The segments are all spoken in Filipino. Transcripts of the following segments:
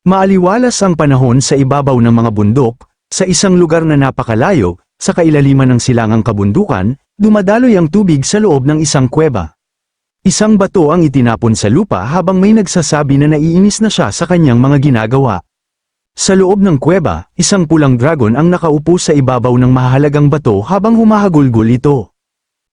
Maaliwalas ang panahon sa ibabaw ng mga bundok, sa isang lugar na napakalayo, sa kailaliman ng silangang kabundukan, dumadaloy ang tubig sa loob ng isang kuweba. Isang bato ang itinapon sa lupa habang may nagsasabi na naiinis na siya sa kanyang mga ginagawa. Sa loob ng kuweba, isang pulang dragon ang nakaupo sa ibabaw ng mahalagang bato habang humahagulgol ito.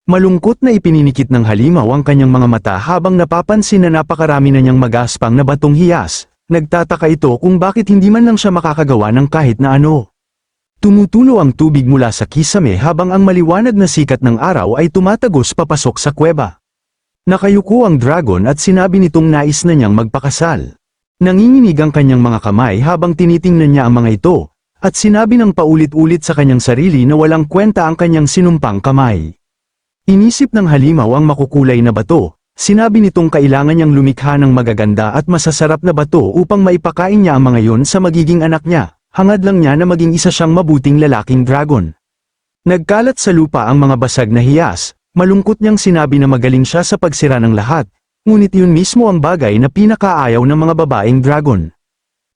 Malungkot na ipininikit ng halimaw ang kanyang mga mata habang napapansin na napakarami na niyang magaspang na batong hiyas. Nagtataka ito kung bakit hindi man lang siya makakagawa ng kahit na ano. Tumutulo ang tubig mula sa kisame habang ang maliwanag na sikat ng araw ay tumatagos papasok sa kuweba. Nakayuko ang dragon at sinabi nitong nais na niyang magpakasal. Nanginginig ang kanyang mga kamay habang tinitingnan niya ang mga ito, at sinabi ng paulit-ulit sa kanyang sarili na walang kwenta ang kanyang sinumpang kamay. Inisip ng halimaw ang makukulay na bato. Sinabi nitong kailangan niyang lumikha ng magaganda at masasarap na bato upang maipakain niya ang mga yon sa magiging anak niya. Hangad lang niya na maging isa siyang mabuting lalaking dragon. Nagkalat sa lupa ang mga basag na hiyas, malungkot niyang sinabi na magaling siya sa pagsira ng lahat, ngunit yun mismo ang bagay na pinakaayaw ng mga babaeng dragon.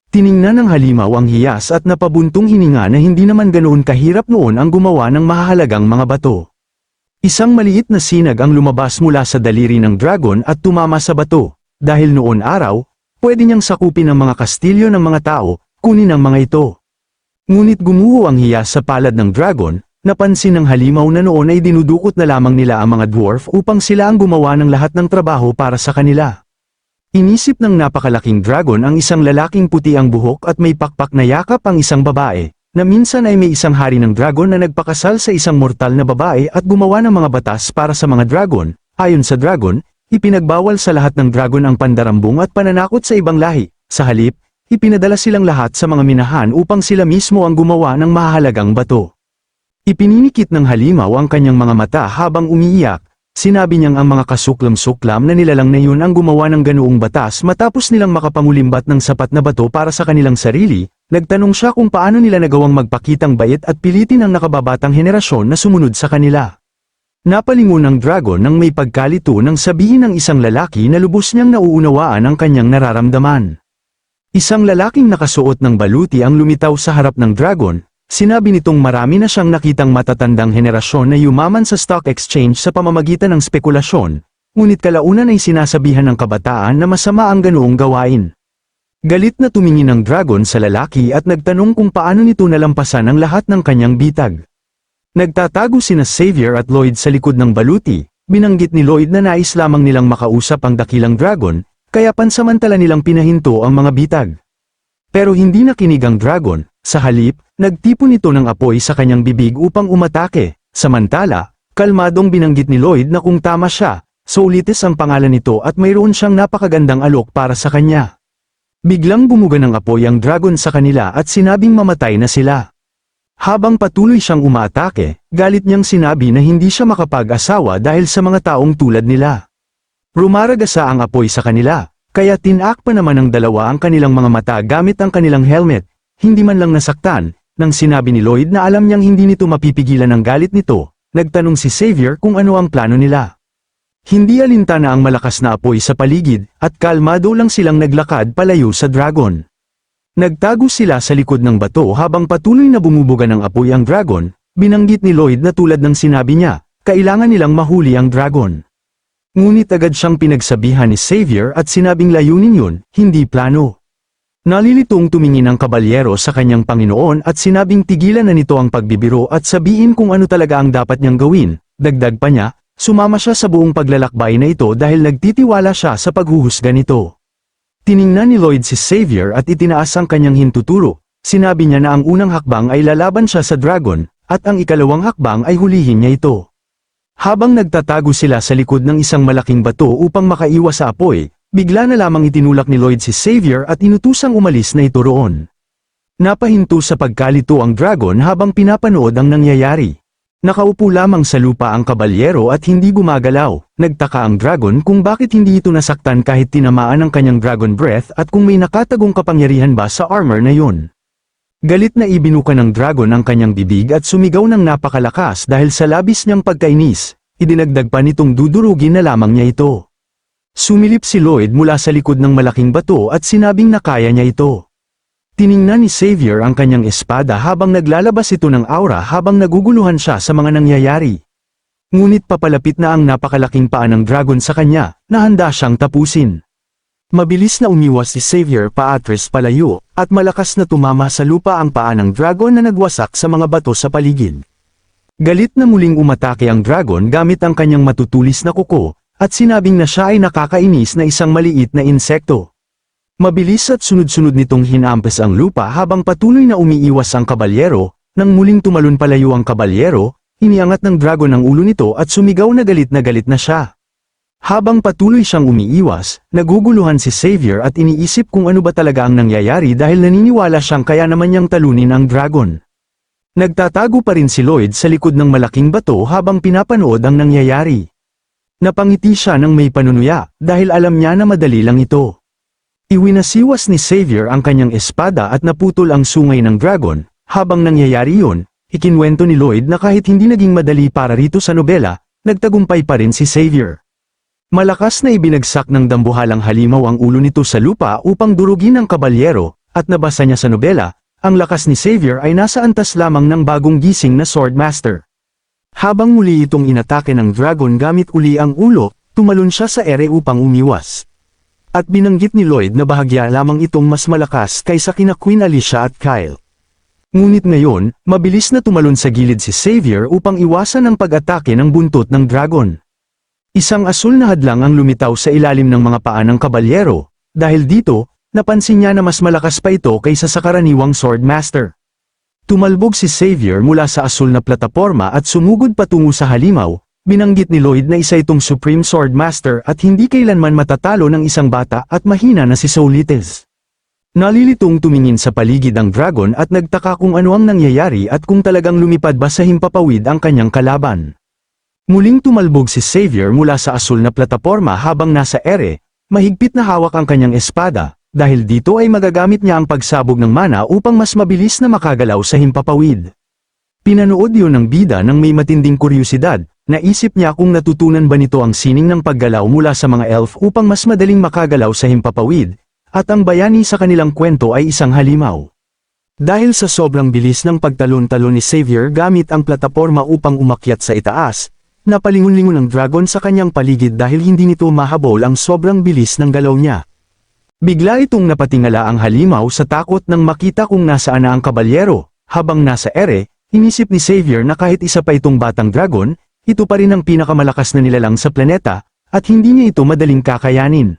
Tiningnan ng halimaw ang hiyas at napabuntong hininga na hindi naman ganoon kahirap noon ang gumawa ng mahahalagang mga bato. Isang maliit na sinag ang lumabas mula sa daliri ng dragon at tumama sa bato. Dahil noon araw, pwede niyang sakupin ang mga kastilyo ng mga tao, kunin ang mga ito. Ngunit gumuho ang hiyas sa palad ng dragon, napansin ng halimaw na noon ay dinudukot na lamang nila ang mga dwarf upang sila ang gumawa ng lahat ng trabaho para sa kanila. Inisip ng napakalaking dragon ang isang lalaking puti ang buhok at may pakpak na yakap ang isang babae, na minsan ay may isang hari ng dragon na nagpakasal sa isang mortal na babae at gumawa ng mga batas para sa mga dragon. Ayon sa dragon, ipinagbawal sa lahat ng dragon ang pandarambong at pananakot sa ibang lahi. Sa halip, ipinadala silang lahat sa mga minahan upang sila mismo ang gumawa ng mahalagang bato. Ipininikit ng halimaw ang kanyang mga mata habang umiiyak. Sinabi niyang ang mga kasuklam-suklam na nilalang na yun ang gumawa ng ganoong batas matapos nilang makapangulimbat ng sapat na bato para sa kanilang sarili. Nagtanong siya kung paano nila nagawang magpakitang bait at pilitin ang nakababatang henerasyon na sumunod sa kanila. Napalingon ang dragon nang may pagkalito nang sabihin ng isang lalaki na lubos niyang nauunawaan ang kanyang nararamdaman. Isang lalaking nakasuot ng baluti ang lumitaw sa harap ng dragon. Sinabi nitong marami na siyang nakitang matatandang henerasyon na yumaman sa stock exchange sa pamamagitan ng spekulasyon, ngunit kalaunan ay sinasabihan ng kabataan na masama ang ganoong gawain. Galit na tumingin ang dragon sa lalaki at nagtanong kung paano nito nalampasan ang lahat ng kanyang bitag. Nagtatago sina Xavier at Lloyd sa likod ng baluti. Binanggit ni Lloyd na nais lamang nilang makausap ang dakilang dragon, kaya pansamantala nilang pinahinto ang mga bitag. Pero hindi nakinig ang dragon. Sa halip, nagtipon ito ng apoy sa kanyang bibig upang umatake. Samantala, kalmadong binanggit ni Lloyd na kung tama siya, Soulites ang pangalan nito at mayroon siyang napakagandang alok para sa kanya. Biglang bumuga ng apoy ang dragon sa kanila at sinabing mamatay na sila. Habang patuloy siyang umaatake, galit niyang sinabi na hindi siya makapag-asawa dahil sa mga taong tulad nila. Rumaragasa ang apoy sa kanila, kaya tinak pa naman ng dalawa ang kanilang mga mata gamit ang kanilang helmet. Hindi man lang nasaktan, nang sinabi ni Lloyd na alam niyang hindi nito mapipigilan ang galit nito, nagtanong si Xavier kung ano ang plano nila. Hindi alintana ang malakas na apoy sa paligid, at kalmado lang silang naglakad palayo sa dragon. Nagtago sila sa likod ng bato habang patuloy na bumubuga ng apoy ang dragon. Binanggit ni Lloyd na tulad ng sinabi niya, kailangan nilang mahuli ang dragon. Ngunit agad siyang pinagsabihan ni Xavier at sinabing layunin yun, hindi plano. Nalilitong tumingin ang kabalyero sa kanyang Panginoon at sinabing tigilan na nito ang pagbibiro at sabihin kung ano talaga ang dapat niyang gawin. Dagdag pa niya, sumama siya sa buong paglalakbay na ito dahil nagtitiwala siya sa paghuhusga nito. Tiningnan ni Lloyd si Xavier at itinaas ang kanyang hintuturo. Sinabi niya na ang unang hakbang ay lalaban siya sa dragon, at ang ikalawang hakbang ay hulihin niya ito. Habang nagtatago sila sa likod ng isang malaking bato upang makaiwas sa apoy, bigla na lamang itinulak ni Lloyd si Xavier at inutusang umalis na ito roon. Napahinto sa pagkalito ang dragon habang pinapanood ang nangyayari. Nakaupo lamang sa lupa ang kabalyero at hindi gumagalaw. Nagtaka ang dragon kung bakit hindi ito nasaktan kahit tinamaan ng kanyang dragon breath at kung may nakatagong kapangyarihan ba sa armor na yun. Galit na ibinuka ng dragon ang kanyang bibig at sumigaw ng napakalakas dahil sa labis niyang pagkainis. Idinagdag pa nitong dudurugin na lamang niya ito. Sumilip si Lloyd mula sa likod ng malaking bato at sinabing na kaya niya ito. Tiningnan ni Xavier ang kanyang espada habang naglalabas ito ng aura habang naguguluhan siya sa mga nangyayari. Ngunit papalapit na ang napakalaking paa ng dragon sa kanya, na handa siyang tapusin. Mabilis na umiwas si Xavier paatras palayo, at malakas na tumama sa lupa ang paa ng dragon na nagwasak sa mga bato sa paligid. Galit na muling umatake ang dragon gamit ang kanyang matutulis na kuko, at sinabing na siya ay nakakainis na isang maliit na insekto. Mabilis at sunod-sunod nitong hinampas ang lupa habang patuloy na umiiwas ang kabalyero, nang muling tumalon palayo ang kabalyero, iniangat ng dragon ang ulo nito at sumigaw na galit na siya. Habang patuloy siyang umiiwas, naguguluhan si Xavier at iniisip kung ano ba talaga ang nangyayari dahil naniniwala siyang kaya naman niyang talunin ang dragon. Nagtatago pa rin si Lloyd sa likod ng malaking bato habang pinapanood ang nangyayari. Napangiti siya ng may panunuya, dahil alam niya na madali lang ito. Iwinasiwas ni Xavier ang kanyang espada at naputol ang sungay ng dragon. Habang nangyayari yun, ikinwento ni Lloyd na kahit hindi naging madali para rito sa nobela, nagtagumpay pa rin si Xavier. Malakas na ibinagsak ng dambuhalang halimaw ang ulo nito sa lupa upang durugin ang kabalyero, at nabasa niya sa nobela, ang lakas ni Xavier ay nasa antas lamang ng bagong gising na Swordmaster. Habang muli itong inatake ng dragon gamit uli ang ulo, tumalon siya sa ere upang umiwas. At binanggit ni Lloyd na bahagya lamang itong mas malakas kaysa kina Queen Alicia at Kyle. Ngunit ngayon, mabilis na tumalon sa gilid si Xavier upang iwasan ang pag-atake ng buntot ng dragon. Isang asul na hadlang ang lumitaw sa ilalim ng mga paa ng kabalyero, dahil dito, napansin niya na mas malakas pa ito kaysa sa karaniwang Swordmaster. Tumalbog si Xavier mula sa asul na plataporma at sumugod patungo sa halimaw. Binanggit ni Lloyd na isa itong Supreme Swordmaster at hindi kailanman matatalo ng isang bata at mahina na si Soulites. Nalilitong tumingin sa paligid ang dragon at nagtaka kung ano ang nangyayari at kung talagang lumipad ba sa himpapawid ang kanyang kalaban. Muling tumalbog si Xavier mula sa asul na plataporma habang nasa ere, mahigpit na hawak ang kanyang espada, dahil dito ay magagamit niya ang pagsabog ng mana upang mas mabilis na makagalaw sa himpapawid. Pinanood yun ng bida ng may matinding kuryosidad. Naisip niya kung natutunan ba nito ang sining ng paggalaw mula sa mga elf upang mas madaling makagalaw sa himpapawid, at ang bayani sa kanilang kwento ay isang halimaw. Dahil sa sobrang bilis ng pagtalon-talon ni Xavier gamit ang plataporma upang umakyat sa itaas, napalingon-lingon ang dragon sa kanyang paligid dahil hindi nito mahabol ang sobrang bilis ng galaw niya. Bigla itong napatingala ang halimaw sa takot nang makita kung nasaan na ang kabalyero. Habang nasa ere, inisip ni Xavier na kahit isa pa itong batang dragon, ito pa rin ang pinakamalakas na nilalang sa planeta, at hindi niya ito madaling kakayanin.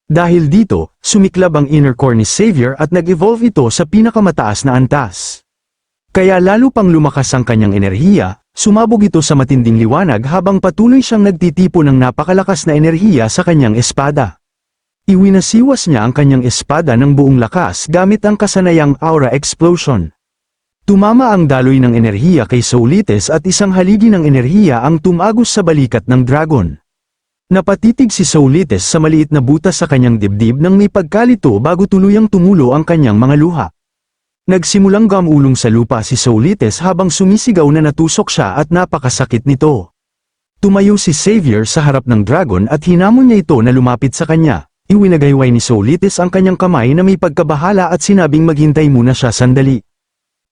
Dahil dito, sumiklab ang inner core ni Xavier at nag-evolve ito sa pinakamataas na antas. Kaya lalo pang lumakas ang kanyang enerhiya, sumabog ito sa matinding liwanag habang patuloy siyang nagtitipo ng napakalakas na enerhiya sa kanyang espada. Iwinasiwas niya ang kanyang espada ng buong lakas gamit ang kasanayang aura explosion. Tumama ang daloy ng enerhiya kay Soulites at isang haligi ng enerhiya ang tumagos sa balikat ng dragon. Napatitig si Soulites sa maliit na butas sa kanyang dibdib nang may pagkalito bago tuluyang tumulo ang kanyang mga luha. Nagsimulang gamulong sa lupa si Soulites habang sumisigaw na natusok siya at napakasakit nito. Tumayo si Xavier sa harap ng dragon at hinamon niya ito na lumapit sa kanya. Iwinagayway ni Soulites ang kanyang kamay na may pagkabahala at sinabing maghintay muna siya sandali.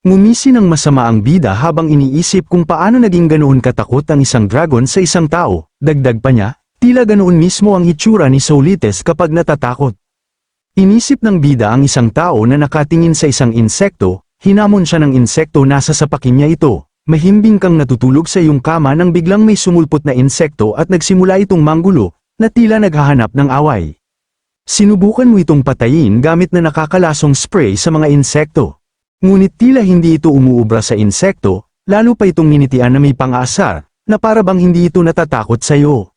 Ngumisi ng masama ang bida habang iniisip kung paano naging ganoon katakot ang isang dragon sa isang tao. Dagdag pa niya, tila ganoon mismo ang itsura ni Soulites kapag natatakot. Inisip ng bida ang isang tao na nakatingin sa isang insekto, hinamon siya ng insekto nasa sapakin niya ito. Mahimbing kang natutulog sa iyong kama nang biglang may sumulpot na insekto at nagsimula itong manggulo, na tila naghahanap ng away. Sinubukan mo itong patayin gamit na nakakalasong spray sa mga insekto. Ngunit tila hindi ito umuubra sa insekto, lalo pa itong ninitian na may pang-aasar, na para bang hindi ito natatakot sa iyo.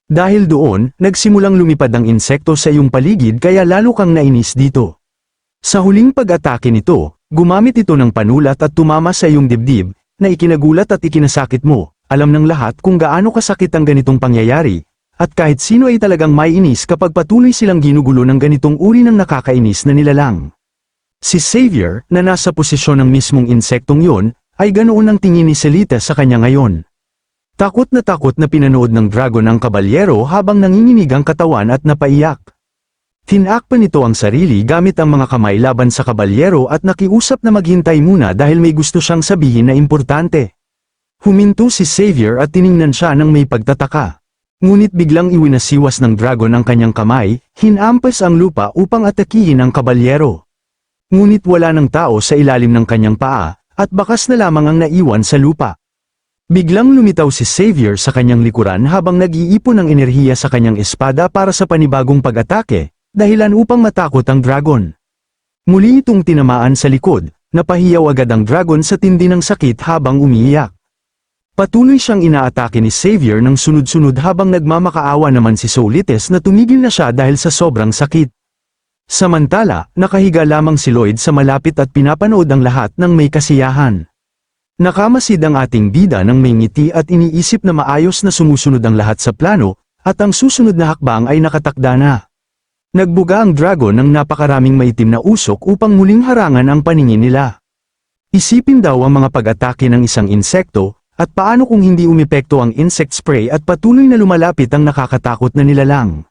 Dahil doon, nagsimulang lumipad ang insekto sa iyong paligid kaya lalo kang nainis dito. Sa huling pag-atake nito, gumamit ito ng panulat at tumama sa iyong dibdib, na ikinagulat at ikinasakit mo. Alam ng lahat kung gaano kasakit ang ganitong pangyayari, at kahit sino ay talagang maiinis kapag patuloy silang ginugulo ng ganitong uri ng nakakainis na nilalang. Si Xavier, na nasa posisyon ng mismong insektong yon, ay ganoon ang tingin ni Soulites sa kanya ngayon. Takot na pinanood ng dragon ang kabalyero habang nanginginig ang katawan at napaiyak. Tinakpan nito ang sarili gamit ang mga kamay laban sa kabalyero at nakiusap na maghintay muna dahil may gusto siyang sabihin na importante. Huminto si Xavier at tiningnan siya ng may pagtataka. Ngunit biglang iwinasiwas ng dragon ang kanyang kamay, hinampas ang lupa upang atakihin ang kabalyero. Ngunit wala ng tao sa ilalim ng kanyang paa, at bakas na lamang ang naiwan sa lupa. Biglang lumitaw si Xavier sa kanyang likuran habang nag-iipon ng enerhiya sa kanyang espada para sa panibagong pag-atake, dahilan upang matakot ang dragon. Muli itong tinamaan sa likod, napahiyaw agad ang dragon sa tindi ng sakit habang umiiyak. Patuloy siyang inaatake ni Xavier ng sunod-sunod habang nagmamakaawa naman si Soulites na tumigil na siya dahil sa sobrang sakit. Samantala, nakahiga lamang si Lloyd sa malapit at pinapanood ang lahat ng may kasiyahan. Nakamasid ang ating bida ng may ngiti at iniisip na maayos na sumusunod ang lahat sa plano, at ang susunod na hakbang ay nakatakda na. Nagbuga ang dragon ng napakaraming maitim na usok upang muling harangan ang paningin nila. Isipin daw ang mga pag-atake ng isang insekto, at paano kung hindi umepekto ang insect spray at patuloy na lumalapit ang nakakatakot na nilalang.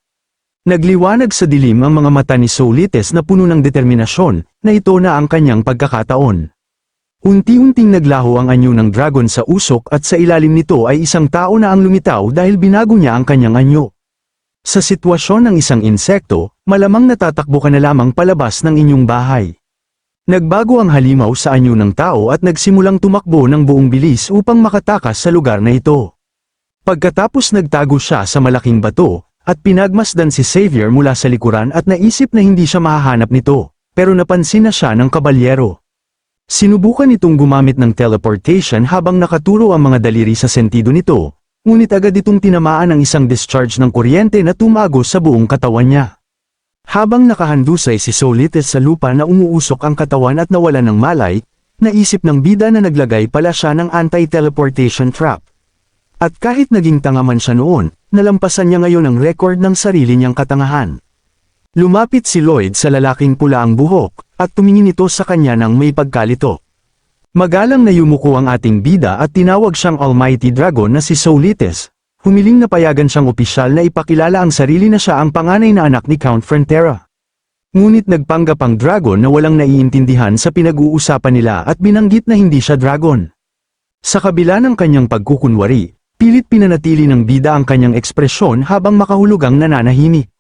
Nagliwanag sa dilim ang mga mata ni Soulites na puno ng determinasyon, na ito na ang kanyang pagkakataon. Unti-unting naglaho ang anyo ng dragon sa usok at sa ilalim nito ay isang tao na ang lumitaw dahil binago niya ang kanyang anyo. Sa sitwasyon ng isang insekto, malamang natatakbo ka na lamang palabas ng inyong bahay. Nagbago ang halimaw sa anyo ng tao at nagsimulang tumakbo ng buong bilis upang makatakas sa lugar na ito. Pagkatapos nagtago siya sa malaking bato, at pinagmasdan si Xavier mula sa likuran at naisip na hindi siya mahahanap nito, pero napansin na siya ng kabalyero. Sinubukan itong gumamit ng teleportation habang nakaturo ang mga daliri sa sentido nito, ngunit agad itong tinamaan ng isang discharge ng kuryente na tumago sa buong katawan niya. Habang nakahandusay si Soulites sa lupa na umuusok ang katawan at nawalan ng malay, naisip ng bida na naglagay pala siya ng anti-teleportation trap. At kahit naging tanga man siya noon, nalampasan niya ngayon ang record ng sarili niyang katangahan. Lumapit si Lloyd sa lalaking pula ang buhok, at tumingin ito sa kanya ng may pagkalito. Magalang na yumuko ang ating bida at tinawag siyang Almighty Dragon na si Soulites. Humiling na payagan siyang opisyal na ipakilala ang sarili na siya ang panganay na anak ni Count Frontera. Ngunit nagpanggap ang dragon na walang naiintindihan sa pinag-uusapan nila at binanggit na hindi siya dragon. Sa kabila ng kanyang pagkukunwari, pilit pinanatili ng bida ang kanyang ekspresyon habang makahulugang nananahimik.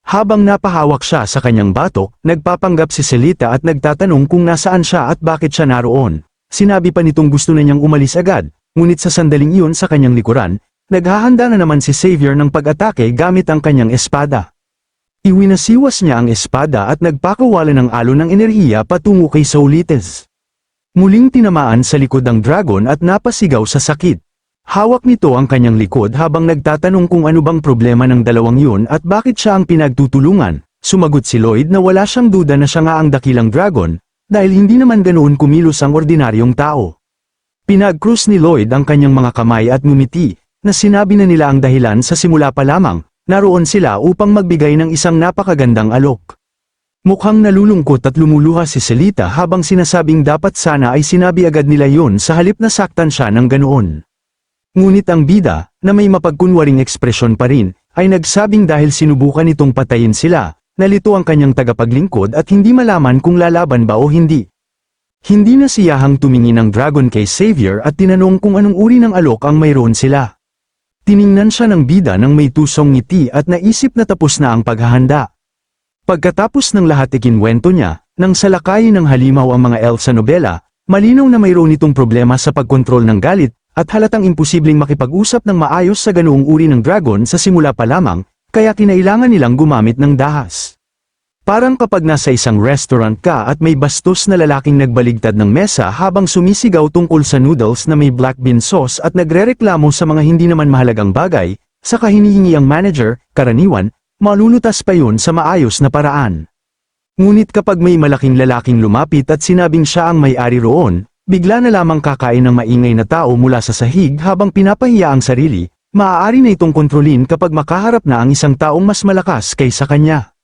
Habang napahawak siya sa kanyang batok, nagpapanggap si Celita at nagtatanong kung nasaan siya at bakit siya naroon. Sinabi pa nitong gusto na niyang umalis agad, ngunit sa sandaling iyon sa kanyang likuran, naghahanda na naman si Xavier ng pag-atake gamit ang kanyang espada. Iwinasiwas niya ang espada at nagpakawala ng alon ng enerhiya patungo kay Soulites. Muling tinamaan sa likod ang dragon at napasigaw sa sakit. Hawak nito ang kanyang likod habang nagtatanong kung ano bang problema ng dalawang yun at bakit siya ang pinagtutulungan. Sumagot si Lloyd na wala siyang duda na siya nga ang dakilang dragon, dahil hindi naman ganoon kumilos ang ordinaryong tao. Pinag-cruise ni Lloyd ang kanyang mga kamay at ngumiti, na sinabi na nila ang dahilan sa simula pa lamang, naroon sila upang magbigay ng isang napakagandang alok. Mukhang nalulungkot at lumuluha si Celita habang sinasabing dapat sana ay sinabi agad nila yun sa halip na saktan siya ng ganoon. Ngunit ang bida, na may mapagkunwaring ekspresyon pa rin, ay nagsabing dahil sinubukan itong patayin sila, nalito ang kanyang tagapaglingkod at hindi malaman kung lalaban ba o hindi. Hindi na siyahang tumingin ang dragon kay Xavier at tinanong kung anong uri ng alok ang mayroon sila. Tiningnan siya ng bida ng may tusong ngiti at naisip na tapos na ang paghahanda. Pagkatapos ng lahat ikinwento niya, nang salakayin ng halimaw ang mga elf sa nobela, malinaw na mayroon itong problema sa pagkontrol ng galit, at halatang imposibleng makipag-usap ng maayos sa ganoong uri ng dragon sa simula pa lamang, kaya kinailangan nilang gumamit ng dahas. Parang kapag nasa isang restaurant ka at may bastos na lalaking nagbaligtad ng mesa habang sumisigaw tungkol sa noodles na may black bean sauce at nagrereklamo sa mga hindi naman mahalagang bagay, saka hinihingi ang manager, karaniwan, malulutas pa yun sa maayos na paraan. Ngunit kapag may malaking lalaking lumapit at sinabing siya ang may-ari roon, bigla na lamang kakain ng maingay na tao mula sa sahig habang pinapahiya ang sarili, maaari na itong kontrolin kapag makaharap na ang isang taong mas malakas kaysa kanya.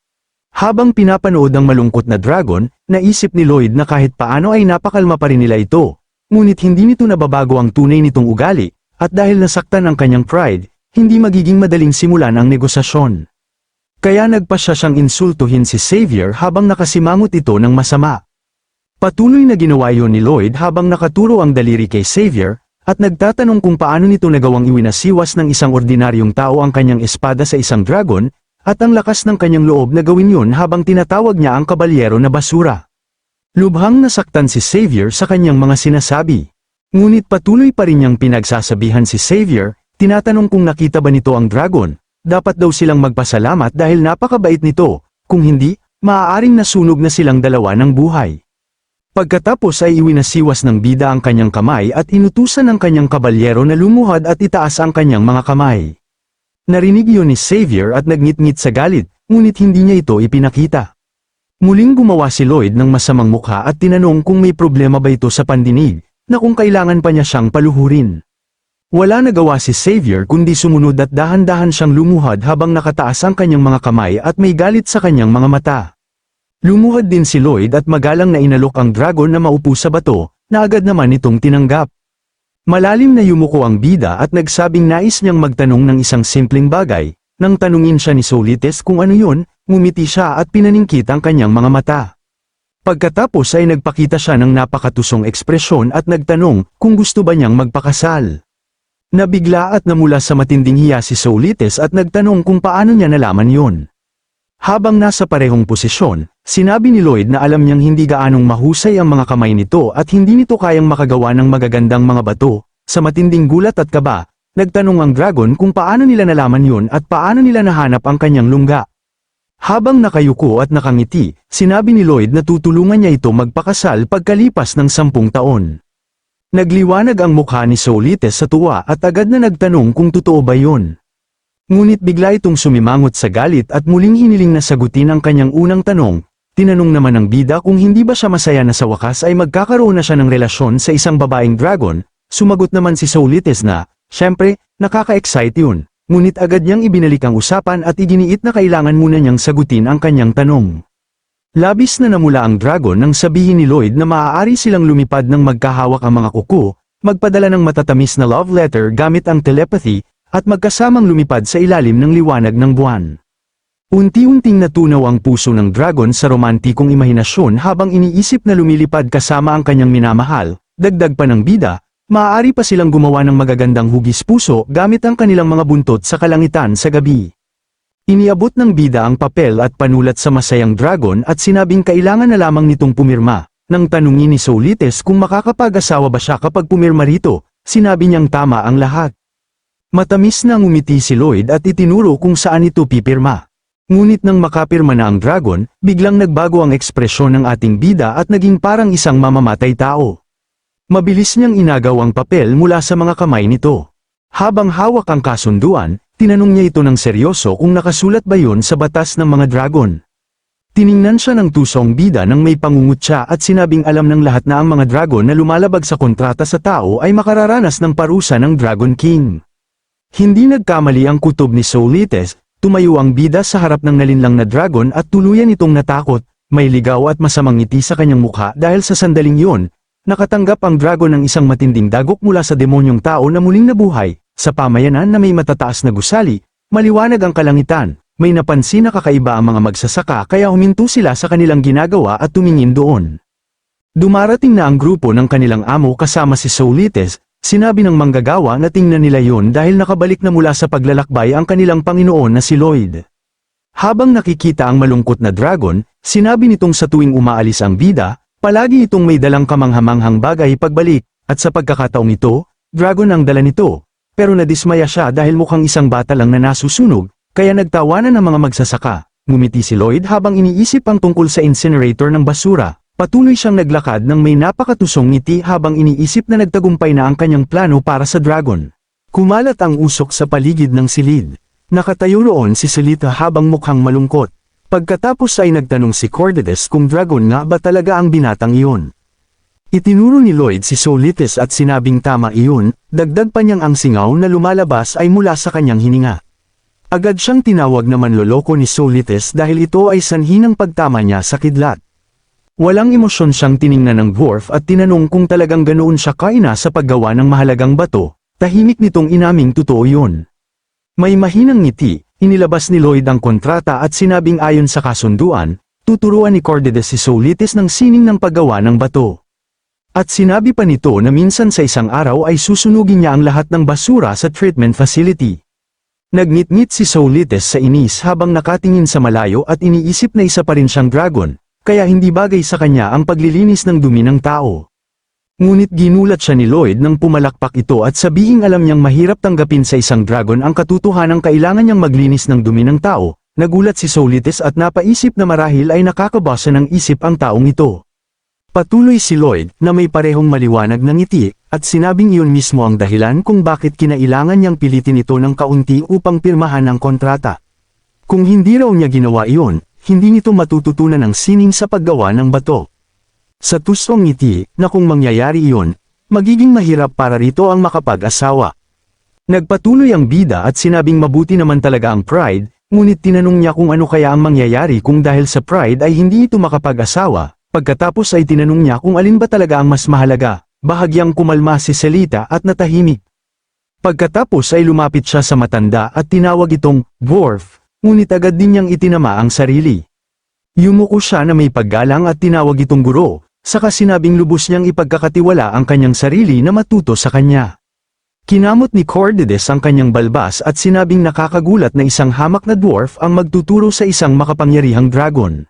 Habang pinapanood ang malungkot na dragon, naisip ni Lloyd na kahit paano ay napakalma pa rin nila ito, ngunit hindi nito nababago ang tunay nitong ugali, at dahil nasaktan ang kanyang pride, hindi magiging madaling simulan ang negosasyon. Kaya nagpasya siyang insultuhin si Xavier habang nakasimangot ito ng masama. Patuloy na ginawa yun ni Lloyd habang nakaturo ang daliri kay Xavier, at nagtatanong kung paano nito nagawang iwinasiwas ng isang ordinaryong tao ang kanyang espada sa isang dragon, at ang lakas ng kanyang loob na gawin yun habang tinatawag niya ang kabalyero na basura. Lubhang nasaktan si Xavier sa kanyang mga sinasabi. Ngunit patuloy pa rin niyang pinagsasabihan si Xavier, tinatanong kung nakita ba nito ang dragon, dapat daw silang magpasalamat dahil napakabait nito, kung hindi, maaaring nasunog na silang dalawa ng buhay. Pagkatapos ay iwinasiwas ng bida ang kanyang kamay at inutusan ng kanyang kabalyero na lumuhad at itaas ang kanyang mga kamay. Narinig yun ni Xavier at nagngit-ngit sa galit, ngunit hindi niya ito ipinakita. Muling gumawa si Lloyd ng masamang mukha at tinanong kung may problema ba ito sa pandinig, na kung kailangan pa niya siyang paluhurin. Wala nagawa si Xavier kundi sumunod at dahan-dahan siyang lumuhad habang nakataas ang kanyang mga kamay at may galit sa kanyang mga mata. Lumuhad din si Lloyd at magalang na inalok ang dragon na maupo sa bato, na agad naman itong tinanggap. Malalim na yumuko ang bida at nagsabing nais niyang magtanong ng isang simpleng bagay. Nang tanungin siya ni Solites kung ano yun, ngumiti siya at pinaningkit ang kanyang mga mata. Pagkatapos ay nagpakita siya ng napakatusong ekspresyon at nagtanong kung gusto ba niyang magpakasal. Nabigla at namula sa matinding hiya si Solites at nagtanong kung paano niya nalaman yon. Habang nasa parehong posisyon, sinabi ni Lloyd na alam niyang hindi gaanong mahusay ang mga kamay nito at hindi nito kayang makagawa ng magagandang mga bato. Sa matinding gulat at kaba, nagtanong ang dragon kung paano nila nalaman yon at paano nila nahanap ang kanyang lungga. Habang nakayuko at nakangiti, sinabi ni Lloyd na tutulungan niya ito magpakasal pagkalipas ng 10 taon. Nagliwanag ang mukha ni Solites sa tuwa at agad na nagtanong kung totoo ba yun. Ngunit bigla itong sumimangot sa galit at muling hiniling na sagutin ang kanyang unang tanong. Tinanong naman ng bida kung hindi ba siya masaya na sa wakas ay magkakaroon na siya ng relasyon sa isang babaeng dragon. Sumagot naman si Solites na, syempre, nakaka-excite yun. Ngunit agad niyang ibinalik ang usapan at iginiit na kailangan muna niyang sagutin ang kanyang tanong. Labis na namula ang dragon nang sabihin ni Lloyd na maaari silang lumipad ng magkahawak ang mga kuko, magpadala ng matatamis na love letter gamit ang telepathy, at magkasamang lumipad sa ilalim ng liwanag ng buwan. Unti-unting natunaw ang puso ng dragon sa romantikong imahinasyon habang iniisip na lumilipad kasama ang kanyang minamahal, dagdag pa ng bida. Maaari pa silang gumawa ng magagandang hugis puso gamit ang kanilang mga buntot sa kalangitan sa gabi. Iniabot ng bida ang papel at panulat sa masayang dragon at sinabing kailangan na lamang nitong pumirma. Nang tanungin ni Solites kung makakapag-asawa ba siya kapag pumirma rito, sinabi niyang tama ang lahat. Matamis na ngumiti si Lloyd at itinuro kung saan ito pipirma. Ngunit nang makapirma na ang dragon, biglang nagbago ang ekspresyon ng ating bida at naging parang isang mamamatay tao. Mabilis niyang inagaw ang papel mula sa mga kamay nito. Habang hawak ang kasunduan, tinanong niya ito ng seryoso kung nakasulat ba yun sa batas ng mga dragon. Tiningnan siya ng tusong bida nang may pangungutya at sinabing alam ng lahat na ang mga dragon na lumalabag sa kontrata sa tao ay makararanas ng parusa ng Dragon King. Hindi nagkamali ang kutob ni Solites, tumayo ang bida sa harap ng nalinlang na dragon at tuluyan itong natakot, may ligaw at masamang ngiti sa kanyang mukha dahil sa sandaling yun. Nakatanggap ang dragon ng isang matinding dagok mula sa demonyong tao na muling nabuhay. Sa pamayanan na may matataas na gusali, maliwanag ang kalangitan, may napansin na kakaiba ang mga magsasaka kaya huminto sila sa kanilang ginagawa at tumingin doon. Dumarating na ang grupo ng kanilang amo kasama si Solites, sinabi ng manggagawa na tingnan nila yon dahil nakabalik na mula sa paglalakbay ang kanilang Panginoon na si Lloyd. Habang nakikita ang malungkot na dragon, sinabi nitong sa tuwing umaalis ang bida, palagi itong may dalang kamanghamanghang bagay pagbalik, at sa pagkakataong ito, dragon ang dala nito. Pero nadismaya siya dahil mukhang isang bata lang na nasusunog, kaya nagtawanan ng mga magsasaka. Ngumiti si Lloyd habang iniisip ang tungkol sa incinerator ng basura. Patuloy siyang naglakad ng may napakatusong ngiti habang iniisip na nagtagumpay na ang kanyang plano para sa dragon. Kumalat ang usok sa paligid ng silid. Nakatayo roon si Selita habang mukhang malungkot. Pagkatapos ay nagtanong si Cordedes kung dragon nga ba talaga ang binatang iyon. Itinuro ni Lloyd si Solites at sinabing tama iyon, dagdag pa niyang ang singaw na lumalabas ay mula sa kanyang hininga. Agad siyang tinawag na manloloko ni Solites dahil ito ay sanhi ng pagtama niya sa kidlat. Walang emosyon siyang tiningnan ng dwarf at tinanong kung talagang ganoon siya kaina sa paggawa ng mahalagang bato, tahimik nitong inaming totoo yun. May mahinang ngiti, inilabas ni Lloyd ang kontrata at sinabing ayon sa kasunduan, tuturuan ni Cordedes si Soulitis ng sining ng paggawa ng bato. At sinabi pa nito na minsan sa isang araw ay susunugin niya ang lahat ng basura sa treatment facility. Nagngit-ngit si Soulitis sa inis habang nakatingin sa malayo at iniisip na isa pa rin siyang dragon, kaya hindi bagay sa kanya ang paglilinis ng dumi ng tao. Ngunit ginulat siya ni Lloyd nang pumalakpak ito at sabihing alam niyang mahirap tanggapin sa isang dragon ang katotohanang kailangan niyang maglinis ng dumi ng tao. Nagulat si Soulitis at napaisip na marahil ay nakakabasa ng isip ang taong ito. Patuloy si Lloyd na may parehong maliwanag na ngiti, at sinabing iyon mismo ang dahilan kung bakit kinailangan niyang pilitin ito ng kaunti upang pirmahan ang kontrata. Kung hindi raw niya ginawa iyon, hindi nito matututunan ang sining sa paggawa ng bato. Sa tusong ngiti, na kung mangyayari iyon, magiging mahirap para rito ang makapag-asawa. Nagpatuloy ang bida at sinabing mabuti naman talaga ang Pride, ngunit tinanong niya kung ano kaya ang mangyayari kung dahil sa Pride ay hindi ito makapag-asawa. Pagkatapos ay tinanong niya kung alin ba talaga ang mas mahalaga, bahagyang kumalma si Selita at natahimik. Pagkatapos ay lumapit siya sa matanda at tinawag itong dwarf, ngunit agad din niyang itinama ang sarili. Yumuko siya na may paggalang at tinawag itong guro. Saka sinabing lubos niyang ipagkakatiwala ang kanyang sarili na matuto sa kanya. Kinamot ni Cordedes ang kanyang balbas at sinabing nakakagulat na isang hamak na dwarf ang magtuturo sa isang makapangyarihang dragon.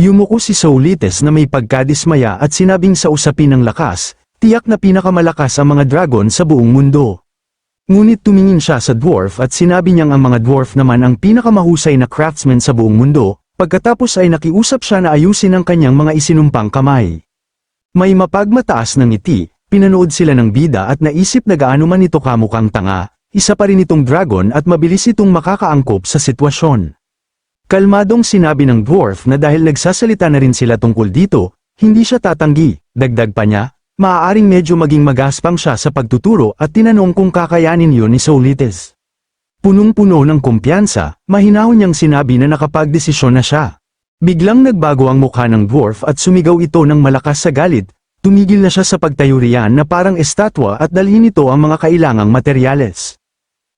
Yumuko si Soulitis na may pagkadismaya at sinabing sa usapin ng lakas, tiyak na pinakamalakas ang mga dragon sa buong mundo. Ngunit tumingin siya sa dwarf at sinabi niyang ang mga dwarf naman ang pinakamahusay na craftsman sa buong mundo. Pagkatapos ay nakiusap siya na ayusin ang kanyang mga isinumpang kamay. May mapagmataas ng ngiti, pinanood sila ng bida at naisip na gaano man ito kamukhang tanga, isa pa rin itong dragon at mabilis itong makakaangkop sa sitwasyon. Kalmadong sinabi ng dwarf na dahil nagsasalita na rin sila tungkol dito, hindi siya tatanggi, dagdag pa niya, maaaring medyo maging magaspang siya sa pagtuturo at tinanong kung kakayanin yun ni Soulitis. Punong-puno ng kumpiyansa, mahinahon niyang sinabi na nakapagdesisyon na siya. Biglang nagbago ang mukha ng dwarf at sumigaw ito ng malakas sa galit, tumigil na siya sa pagtayo riyan na parang estatwa at dalhin ito ang mga kailangang materyales.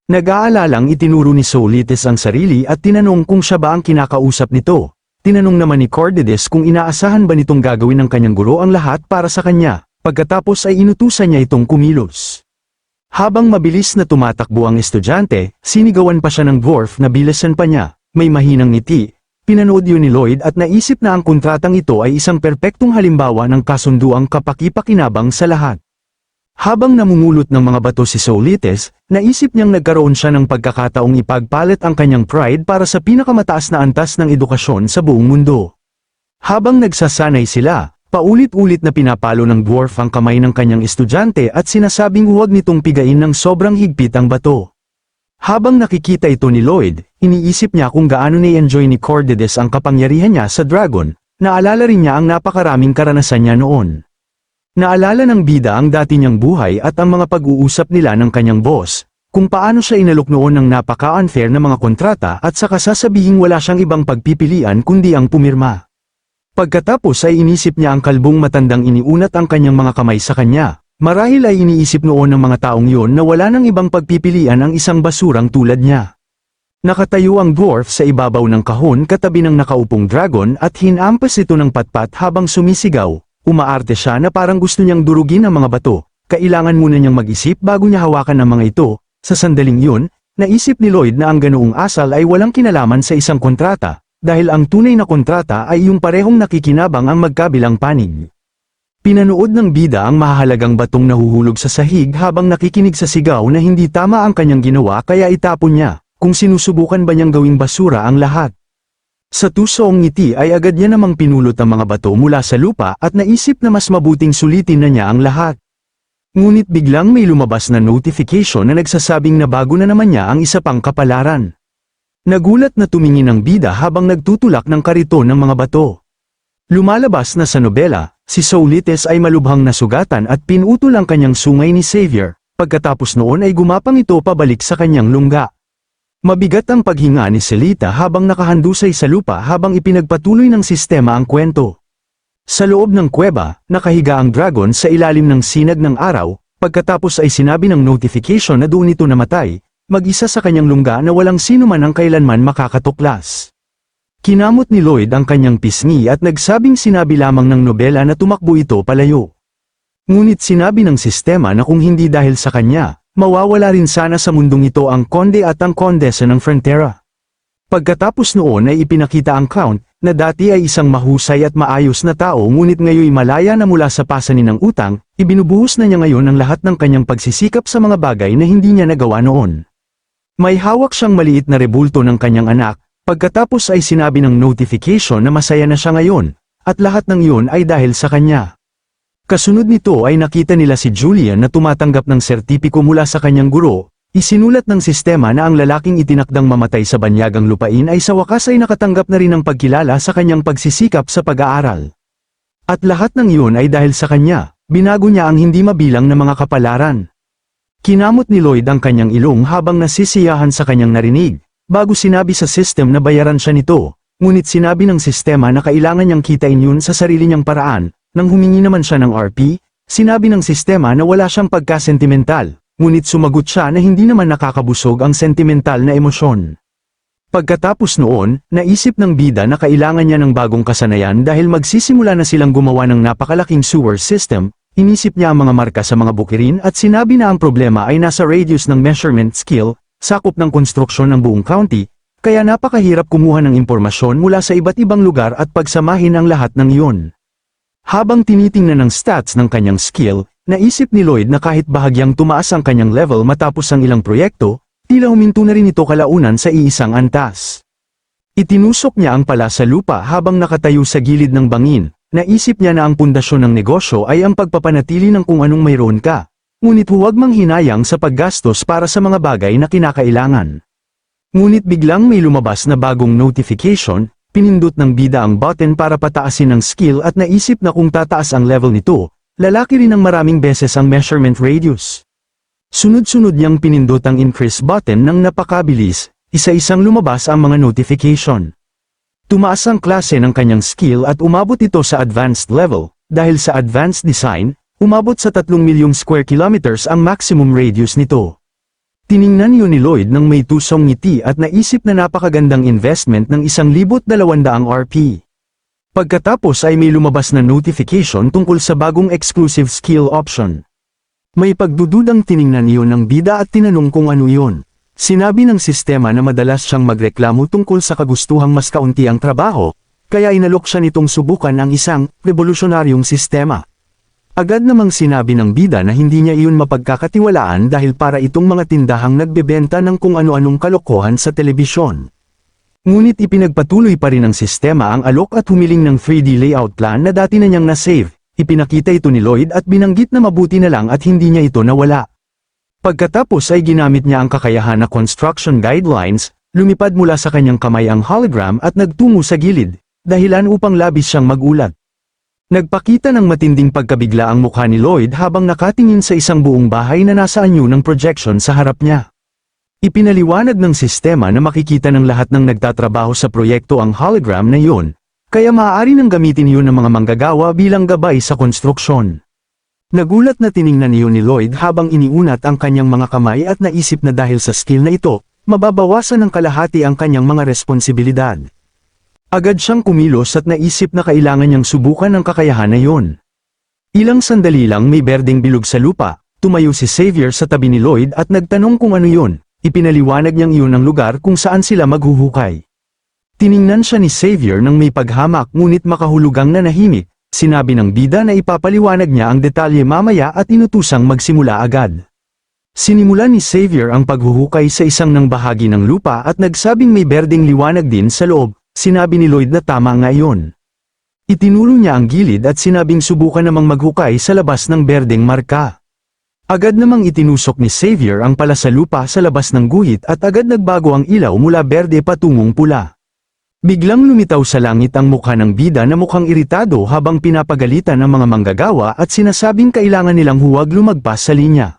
Nag-aalalang itinuro ni Soulitis ang sarili at tinanong kung siya ba ang kinakausap nito. Tinanong naman ni Cordedes kung inaasahan ba nitong gagawin ng kanyang guro ang lahat para sa kanya, pagkatapos ay inutusan niya itong kumilos. Habang mabilis na tumatakbo ang estudyante, sinigawan pa siya ng dwarf na bilisan pa niya, may mahinang ngiti. Pinanood yun ni Lloyd at naisip na ang kontratang ito ay isang perpektong halimbawa ng kasunduang kapaki-pakinabang sa lahat. Habang namumulot ng mga bato si Soulitis, naisip niyang nagkaroon siya ng pagkakataong ipagpalit ang kanyang pride para sa pinakamataas na antas ng edukasyon sa buong mundo. Habang nagsasanay sila, paulit-ulit na pinapalo ng dwarf ang kamay ng kanyang estudyante at sinasabing huwag nitong pigain ng sobrang higpit ang bato. Habang nakikita ito ni Lloyd, iniisip niya kung gaano ni-enjoy ni Cordedes ang kapangyarihan niya sa dragon, naalala rin niya ang napakaraming karanasan niya noon. Naalala ng bida ang dati niyang buhay at ang mga pag-uusap nila ng kanyang boss, kung paano siya inalok noon ng napaka-unfair na mga kontrata at saka sasabihing wala siyang ibang pagpipilian kundi ang pumirma. Pagkatapos ay inisip niya ang kalbong matandang iniunat ang kanyang mga kamay sa kanya. Marahil ay iniisip noon ng mga taong yun na wala nang ibang pagpipilian ang isang basurang tulad niya. Nakatayo ang dwarf sa ibabaw ng kahon katabi ng nakaupong dragon at hinampas ito ng patpat habang sumisigaw. Umaarte siya na parang gusto niyang durugin ang mga bato. Kailangan muna niyang mag-isip bago niya hawakan ang mga ito. Sa sandaling yun, naisip ni Lloyd na ang ganoong asal ay walang kinalaman sa isang kontrata. Dahil ang tunay na kontrata ay yung parehong nakikinabang ang magkabilang panig. Pinanood ng bida ang mahahalagang batong nahuhulog sa sahig habang nakikinig sa sigaw na hindi tama ang kanyang ginawa kaya itapon niya, kung sinusubukan ba niyang gawing basura ang lahat. Sa tusong ngiti ay agad niya namang pinulot ang mga bato mula sa lupa at naisip na mas mabuting sulitin na niya ang lahat. Ngunit biglang may lumabas na notification na nagsasabing na bago na naman niya ang isa pang kapalaran. Nagulat na tumingin ang bida habang nagtutulak ng kariton ng mga bato. Lumalabas na sa nobela, si Soulitis ay malubhang nasugatan at pinutol ang kanyang sungay ni Xavier, pagkatapos noon ay gumapang ito pabalik sa kanyang lungga. Mabigat ang paghinga ni Selita habang nakahandusay sa lupa habang ipinagpatuloy ng sistema ang kwento. Sa loob ng kuweba, nakahiga ang dragon sa ilalim ng sinag ng araw, pagkatapos ay sinabi ng notification na doon ito namatay. mag-isa sa kanyang lungga na walang sino man ang kailanman makakatuklas. Kinamot ni Lloyd ang kanyang pisngi at nagsabing sinabi lamang ng nobela na tumakbo ito palayo. Ngunit sinabi ng sistema na kung hindi dahil sa kanya, mawawala rin sana sa mundong ito ang konde at ang kondesa ng Frontera. Pagkatapos noon ay ipinakita ang Count, na dati ay isang mahusay at maayos na tao ngunit ngayoy malaya na mula sa pasanin ng utang, ibinubuhos na niya ngayon ang lahat ng kanyang pagsisikap sa mga bagay na hindi niya nagawa noon. May hawak siyang maliit na rebulto ng kanyang anak, pagkatapos ay sinabi ng notification na masaya na siya ngayon, at lahat ng iyon ay dahil sa kanya. Kasunod nito ay nakita nila si Julian na tumatanggap ng sertipiko mula sa kanyang guro, isinulat ng sistema na ang lalaking itinakdang mamatay sa banyagang lupain ay sa wakas ay nakatanggap na rin ng pagkilala sa kanyang pagsisikap sa pag-aaral. At lahat ng iyon ay dahil sa kanya, binago niya ang hindi mabilang na mga kapalaran. Kinamot ni Lloyd ang kanyang ilong habang nasisiyahan sa kanyang narinig, bago sinabi sa system na bayaran siya nito, ngunit sinabi ng sistema na kailangan niyang kitain yun sa sarili niyang paraan. Nang humingi naman siya ng RP, sinabi ng sistema na wala siyang pagkasentimental, ngunit sumagot siya na hindi naman nakakabusog ang sentimental na emosyon. Pagkatapos noon, naisip ng bida na kailangan niya ng bagong kasanayan dahil magsisimula na silang gumawa ng napakalaking sewer system, inisip niya ang mga marka sa mga bukirin at sinabi na ang problema ay nasa radius ng measurement skill, sakop ng konstruksyon ng buong county, kaya napakahirap kumuha ng impormasyon mula sa iba't ibang lugar at pagsamahin ang lahat ng iyon. Habang tinitingnan ng stats ng kanyang skill, naisip ni Lloyd na kahit bahagyang tumaas ang kanyang level matapos ang ilang proyekto, tila huminto na rin ito kalaunan sa iisang antas. Itinusok niya ang pala sa lupa habang nakatayo sa gilid ng bangin, naisip niya na ang pundasyon ng negosyo ay ang pagpapanatili ng kung anong mayroon ka, ngunit huwag manghinayang sa paggastos para sa mga bagay na kinakailangan. Ngunit biglang may lumabas na bagong notification, pinindot ng bida ang button para pataasin ang skill at naisip na kung tataas ang level nito, lalaki rin ng maraming beses ang measurement radius. Sunod-sunod niyang pinindot ang increase button ng napakabilis, isa-isang lumabas ang mga notification. Tumaas ang klase ng kanyang skill at umabot ito sa advanced level, dahil sa advanced design, umabot sa 3 milyong square kilometers ang maximum radius nito. Tiningnan yun ni Lloyd ng may tusong ngiti at naisip na napakagandang investment ng 1,200 RP. Pagkatapos ay may lumabas na notification tungkol sa bagong exclusive skill option. May pagdududang tiningnan iyon ng bida at tinanong kung ano iyon. Sinabi ng sistema na madalas siyang magreklamo tungkol sa kagustuhang mas kaunti ang trabaho, kaya inalok siya nitong subukan ang isang revolusyonaryong sistema. Agad namang sinabi ng bida na hindi niya iyon mapagkakatiwalaan dahil para itong mga tindahang nagbebenta ng kung ano-anong kalokohan sa telebisyon. Ngunit ipinagpatuloy pa rin ng sistema ang alok at humiling ng 3D layout plan na dati na niyang na-save. Ipinakita ito ni Lloyd at binanggit na mabuti na lang at hindi niya ito nawala. Pagkatapos ay ginamit niya ang kakayahan na construction guidelines, lumipad mula sa kanyang kamay ang hologram at nagtungo sa gilid, dahilan upang labis siyang magulat. Nagpakita ng matinding pagkabigla ang mukha ni Lloyd habang nakatingin sa isang buong bahay na nasa anyo ng projection sa harap niya. Ipinaliwanag ng sistema na makikita ng lahat ng nagtatrabaho sa proyekto ang hologram na iyon, kaya maaari nang gamitin iyon ng mga manggagawa bilang gabay sa konstruksyon. Nagulat na tiningnan iyon ni Lloyd habang iniunat ang kanyang mga kamay at naisip na dahil sa skill na ito, mababawasan ng kalahati ang kanyang mga responsibilidad. Agad siyang kumilos at naisip na kailangan niyang subukan ang kakayahan na iyon. Ilang sandali lang may berdeng bilog sa lupa, tumayo si Xavier sa tabi ni Lloyd at nagtanong kung ano iyon, ipinaliwanag niyang iyon ang lugar kung saan sila maghuhukay. Tiningnan siya ni Xavier nang may paghamak ngunit makahulugang nanahimik, sinabi ng bida na ipapaliwanag niya ang detalye mamaya at inutusang magsimula agad. Sinimulan ni Xavier ang paghuhukay sa isang ng bahagi ng lupa at nagsabing may berdeng liwanag din sa loob. Sinabi ni Lloyd na tama nga iyon. Itinuro niya ang gilid at sinabing subukan namang maghukay sa labas ng berdeng marka. Agad namang itinusok ni Xavier ang pala sa lupa sa labas ng guhit at agad nagbago ang ilaw mula berde patungong pula. Biglang lumitaw sa langit ang mukha ng bida na mukhang iritado habang pinapagalitan ng mga manggagawa at sinasabing kailangan nilang huwag lumagpas sa linya.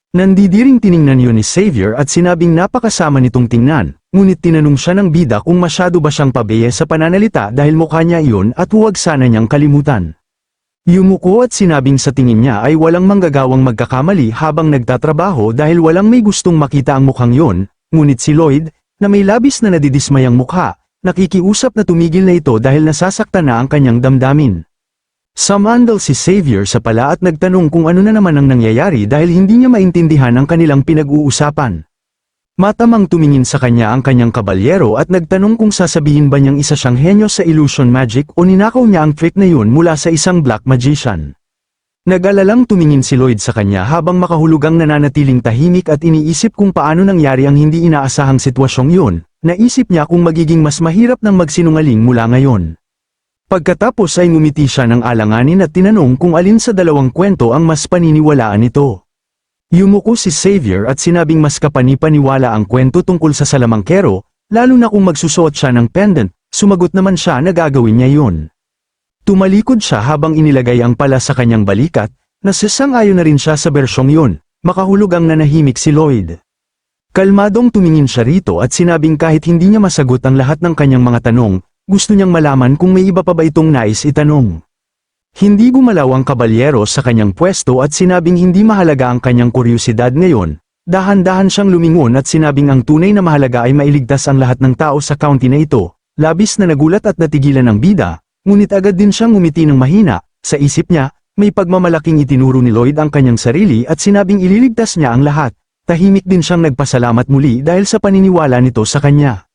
Nandidiring tiningnan yun ni Xavier at sinabing napakasama nitong tingnan, ngunit tinanong siya ng bida kung masyado ba siyang pabeye sa pananalita dahil mukha niya iyon at huwag sana niyang kalimutan. Yumuko at sinabing sa tingin niya ay walang manggagawang magkakamali habang nagtatrabaho dahil walang may gustong makita ang mukhang yon, ngunit si Lloyd, na may labis na nadidismayang mukha, nakikiusap na tumigil na ito dahil nasasaktan na ang kanyang damdamin. Sumandal si Xavier sa pala at nagtanong kung ano na naman ang nangyayari dahil hindi niya maintindihan ang kanilang pinag-uusapan. Matamang tumingin sa kanya ang kanyang kabalyero at nagtanong kung sasabihin ba niyang isa siyang henyo sa illusion magic o ninakaw niya ang trick na yun mula sa isang black magician. Nag-alalang tumingin si Lloyd sa kanya habang makahulugang nananatiling tahimik at iniisip kung paano nangyari ang hindi inaasahang sitwasyong yun, naisip niya kung magiging mas mahirap ng magsinungaling mula ngayon. Pagkatapos ay ngumiti siya ng alanganin at tinanong kung alin sa dalawang kwento ang mas paniniwalaan nito. Yumuko si Xavier at sinabing mas kapani-paniwala ang kwento tungkol sa salamangkero, lalo na kung magsusuot siya ng pendant, sumagot naman siya na gagawin niya yun. Tumalikod siya habang inilagay ang pala sa kanyang balikat, nasasang-ayon na rin siya sa bersyong yun, makahulugang nanahimik si Lloyd. Kalmadong tumingin siya rito at sinabing kahit hindi niya masagot ang lahat ng kanyang mga tanong, gusto niyang malaman kung may iba pa ba itong nais itanong. Hindi gumalaw ang kabalyero sa kanyang pwesto at sinabing hindi mahalaga ang kanyang kuryusidad ngayon. Dahan-dahan siyang lumingon at sinabing ang tunay na mahalaga ay mailigtas ang lahat ng tao sa county na ito. Labis na nagulat at natigilan ng bida, ngunit agad din siyang ngumiti ng mahina. Sa isip niya, may pagmamalaking itinuro ni Lloyd ang kanyang sarili at sinabing ililigtas niya ang lahat. Tahimik din siyang nagpasalamat muli dahil sa paniniwala nito sa kanya.